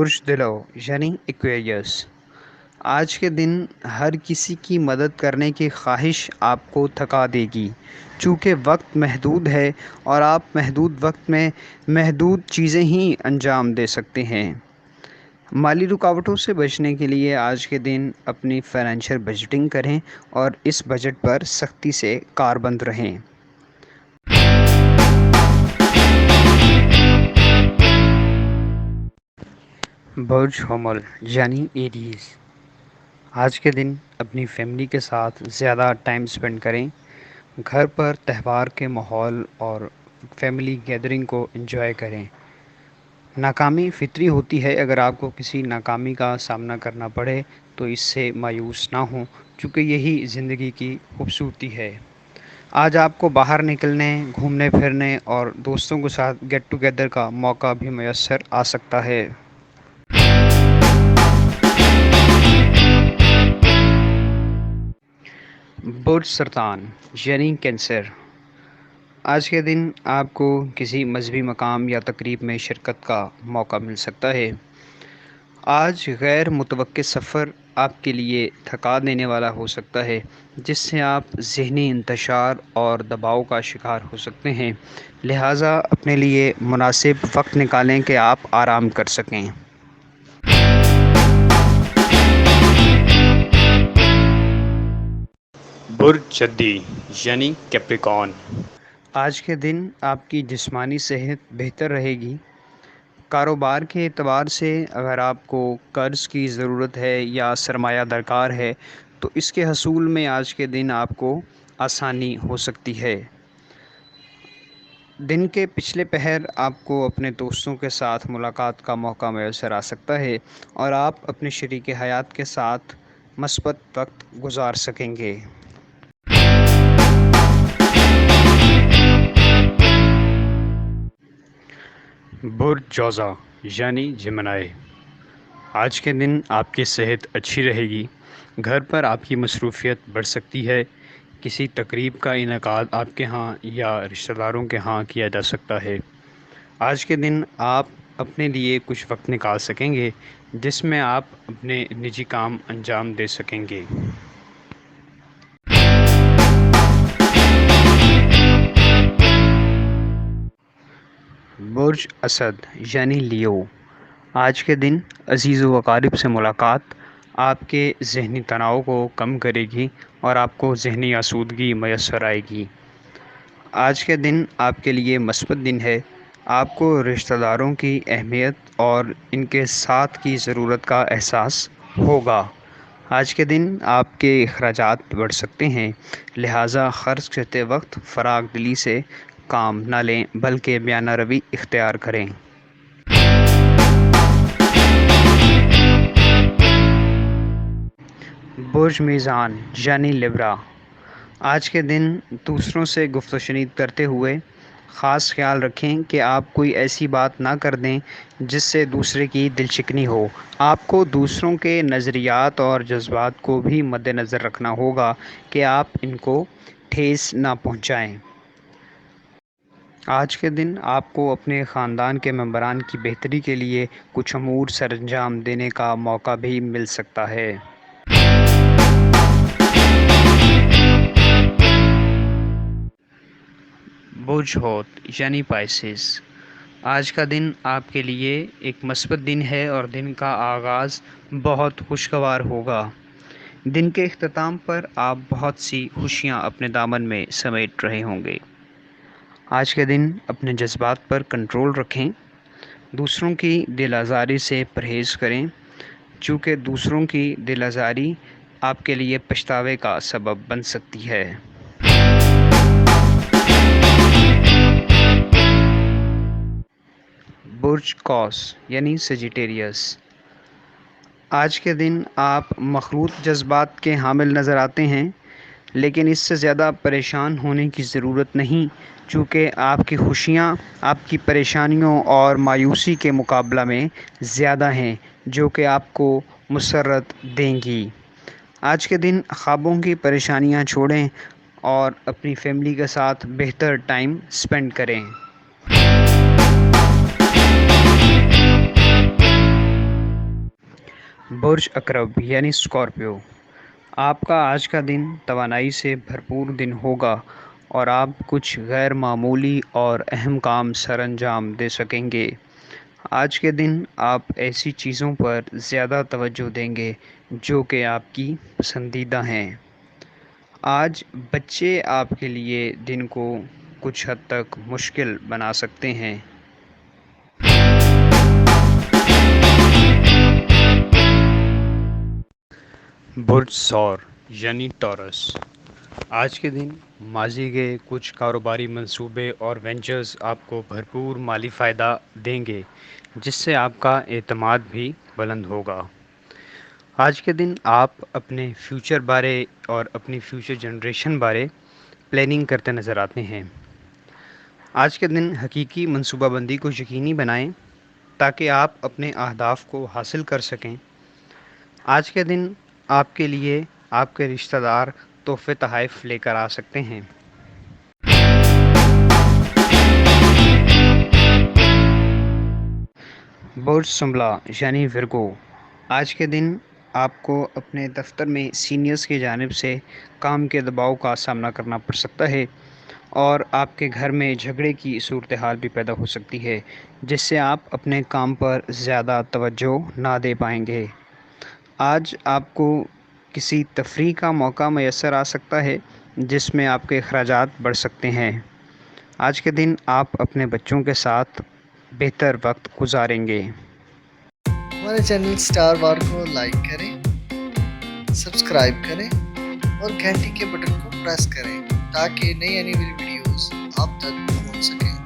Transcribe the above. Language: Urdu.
برج دلو یعنی ایکویریس۔ آج کے دن ہر کسی کی مدد کرنے کی خواہش آپ کو تھکا دے گی، چونکہ وقت محدود ہے اور آپ محدود وقت میں محدود چیزیں ہی انجام دے سکتے ہیں۔ مالی رکاوٹوں سے بچنے کے لیے آج کے دن اپنی فائنینشیل بجٹنگ کریں اور اس بجٹ پر سختی سے کاربند رہیں۔ برج حمل یعنی ایریز۔ آج کے دن اپنی فیملی کے ساتھ زیادہ ٹائم سپینڈ کریں، گھر پر تہوار کے ماحول اور فیملی گیدرنگ کو انجوائے کریں۔ ناکامی فطری ہوتی ہے، اگر آپ کو کسی ناکامی کا سامنا کرنا پڑے تو اس سے مایوس نہ ہوں، کیونکہ یہی زندگی کی خوبصورتی ہے۔ آج آپ کو باہر نکلنے، گھومنے پھرنے اور دوستوں کے ساتھ گیٹ ٹوگیدر کا موقع بھی میسر آ سکتا ہے۔ برج سرطان یعنی کینسر۔ آج کے دن آپ کو کسی مذہبی مقام یا تقریب میں شرکت کا موقع مل سکتا ہے۔ آج غیر متوقع سفر آپ کے لیے تھکا دینے والا ہو سکتا ہے، جس سے آپ ذہنی انتشار اور دباؤ کا شکار ہو سکتے ہیں، لہٰذا اپنے لیے مناسب وقت نکالیں کہ آپ آرام کر سکیں۔ برج جدی یعنی کیپریکارن۔ آج کے دن آپ کی جسمانی صحت بہتر رہے گی۔ کاروبار کے اعتبار سے اگر آپ کو قرض کی ضرورت ہے یا سرمایہ درکار ہے تو اس کے حصول میں آج کے دن آپ کو آسانی ہو سکتی ہے۔ دن کے پچھلے پہر آپ کو اپنے دوستوں کے ساتھ ملاقات کا موقع میسر آ سکتا ہے اور آپ اپنے شریک حیات کے ساتھ مثبت وقت گزار سکیں گے۔ برج جوزا یعنی جمنائے۔ آج کے دن آپ کی صحت اچھی رہے گی، گھر پر آپ کی مصروفیت بڑھ سکتی ہے، کسی تقریب کا انعقاد آپ کے ہاں یا رشتہ داروں کے ہاں کیا جا سکتا ہے۔ آج کے دن آپ اپنے لیے کچھ وقت نکال سکیں گے جس میں آپ اپنے نجی کام انجام دے سکیں گے۔ برج اسد یعنی لیو۔ آج کے دن عزیز و اقارب سے ملاقات آپ کے ذہنی تناؤ کو کم کرے گی اور آپ کو ذہنی آسودگی میسر آئے گی۔ آج کے دن آپ کے لیے مثبت دن ہے، آپ کو رشتہ داروں کی اہمیت اور ان کے ساتھ کی ضرورت کا احساس ہوگا۔ آج کے دن آپ کے اخراجات بڑھ سکتے ہیں، لہٰذا خرچ کرتے وقت فراغ دلی سے کام نہ لیں بلکہ میانہ روی اختیار کریں۔ برج میزان یعنی لیبرا۔ آج کے دن دوسروں سے گفت و شنید کرتے ہوئے خاص خیال رکھیں کہ آپ کوئی ایسی بات نہ کر دیں جس سے دوسرے کی دل شکنی ہو۔ آپ کو دوسروں کے نظریات اور جذبات کو بھی مد نظر رکھنا ہوگا کہ آپ ان کو ٹھیس نہ پہنچائیں۔ آج کے دن آپ کو اپنے خاندان کے ممبران کی بہتری کے لیے کچھ امور سر انجام دینے کا موقع بھی مل سکتا ہے۔ برج حوت یعنی پائسس۔ آج کا دن آپ کے لیے ایک مثبت دن ہے اور دن کا آغاز بہت خوشگوار ہوگا۔ دن کے اختتام پر آپ بہت سی خوشیاں اپنے دامن میں سمیٹ رہے ہوں گے۔ آج کے دن اپنے جذبات پر کنٹرول رکھیں، دوسروں کی دل آزاری سے پرہیز کریں، چونکہ دوسروں کی دل آزاری آپ کے لیے پچھتاوے کا سبب بن سکتی ہے۔ برج قوس یعنی سیجیٹیریس۔ آج کے دن آپ مخلوط جذبات کے حامل نظر آتے ہیں، لیکن اس سے زیادہ پریشان ہونے کی ضرورت نہیں، چونکہ آپ کی خوشیاں آپ کی پریشانیوں اور مایوسی کے مقابلہ میں زیادہ ہیں، جو کہ آپ کو مسرت دیں گی۔ آج کے دن خوابوں کی پریشانیاں چھوڑیں اور اپنی فیملی کے ساتھ بہتر ٹائم سپینڈ کریں۔ برج اکرب یعنی اسکارپیو، آپ کا آج کا دن توانائی سے بھرپور دن ہوگا اور آپ کچھ غیر معمولی اور اہم کام سر انجام دے سکیں گے۔ آج کے دن آپ ایسی چیزوں پر زیادہ توجہ دیں گے جو کہ آپ کی پسندیدہ ہیں۔ آج بچے آپ کے لیے دن کو کچھ حد تک مشکل بنا سکتے ہیں۔ برج ثور یعنی ٹورس، آج کے دن ماضی کے کچھ کاروباری منصوبے اور وینچرز آپ کو بھرپور مالی فائدہ دیں گے، جس سے آپ کا اعتماد بھی بلند ہوگا۔ آج کے دن آپ اپنے فیوچر بارے اور اپنی فیوچر جنریشن بارے پلاننگ کرتے نظر آتے ہیں۔ آج کے دن حقیقی منصوبہ بندی کو یقینی بنائیں تاکہ آپ اپنے اہداف کو حاصل کر سکیں۔ آج کے دن آپ کے لیے آپ کے رشتہ دار تحفے تحائف لے کر آ سکتے ہیں۔ برج سنبلا یعنی ورگو، آج کے دن آپ کو اپنے دفتر میں سینئرز کی جانب سے کام کے دباؤ کا سامنا کرنا پڑ سکتا ہے اور آپ کے گھر میں جھگڑے کی صورتحال بھی پیدا ہو سکتی ہے، جس سے آپ اپنے کام پر زیادہ توجہ نہ دے پائیں گے۔ آج آپ کو کسی تفریح کا موقع میسر آ سکتا ہے جس میں آپ کے اخراجات بڑھ سکتے ہیں۔ آج کے دن آپ اپنے بچوں کے ساتھ بہتر وقت گزاریں گے۔ ہمارے چینل اسٹار وار کو لائک کریں، سبسکرائب کریں اور گھنٹی کے بٹن کو پریس کریں تاکہ نئی آنے والی ویڈیوز آپ تک پہنچ سکیں۔